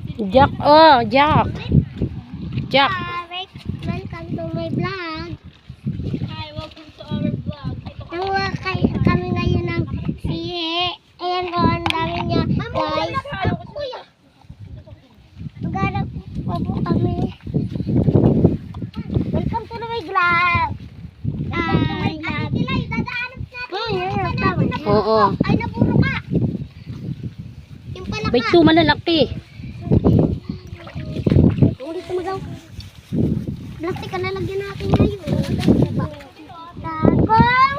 Jack, oh, Jack. Jack. Welcome to my vlog. Hi, welcome to our vlog. Nakuha kami ngayon ng sihe. Ayan ko, ang dami niya. Guys, maghanap pa po kami. Welcome to my vlog. Oo. Ay, naburo ka. Yung pala Bay, ito malalaki. Ulit mo daw. Plastic ka lalagyan natin ngayon. Takong!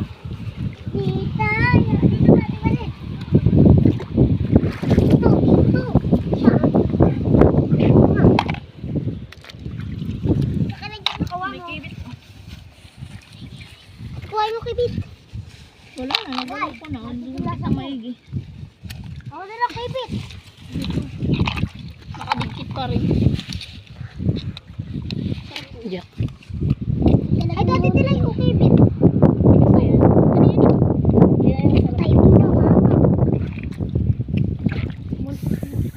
Tita! Dito natin balik. Ito. Siya. Nakalagyan mo kawa mo. Kuhay mo kibit. Wala na, nabalik ko na. Hindi na maigi. Ako na lang kibit. Nakadikit pa rin. Jack. Ay, dati nila yung kibit.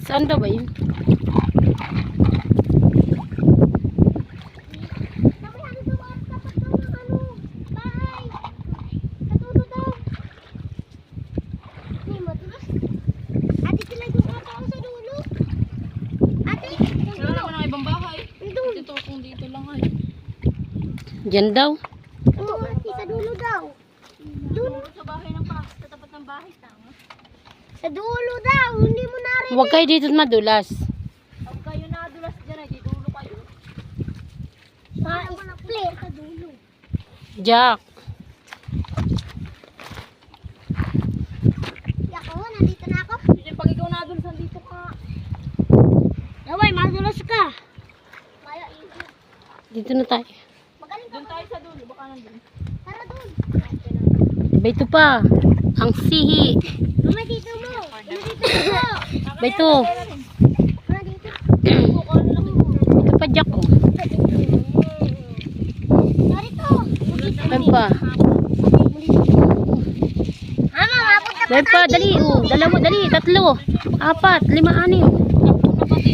Saan daw ba yun? Wala naman ang ibang bahay. Dito kung dito lang ay. Diyan daw. Sa dulo daw. Dulo. Sa bahay ng pa. Sa tapat ng bahay. Tama. Sa dulo daw. Hindi mo narinig. Huwag kayo dito madulas. Pag kayo nadulas dyan ay ditulo kayo. Pa-split. Sa dulo. Jack. Ako, nandito na ako. Kasi pag ikaw nadulas, dito ka. Naway, madulas ka. Maya, easy. Dito na tayo. Magaling ka. Doon tayo sa dulo. Baka nandun. Tara doon. Ba ito pa. Ang sihi. Mama, dito mo. Dito mo. Ba ito. Mama, dito. Ito pa Jack, oh. Narito. Ba pa. Mama, mapunta Ba pa, dali, oh. Dalawa, dali. Tatlo. Apat. Lima, anim.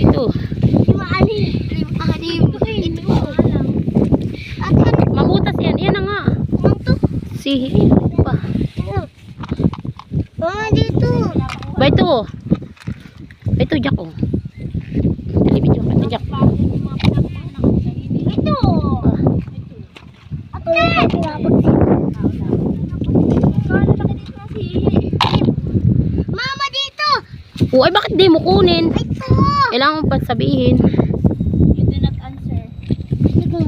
Ito. Lima anim. Ito. At ano? Mabutas yan. Yan na nga. Kumang to. Sihi. Pa. Mama, dito. Ba ito, oh. Ba ito, Jack, oh. Dali, video ka. Ito, Jack. Ito. Ah. Ate. Mama, dito. Oh, ay bakit di mo kunin? Ito. Kailangan mo pa sabihin. You do not answer. Sige mo.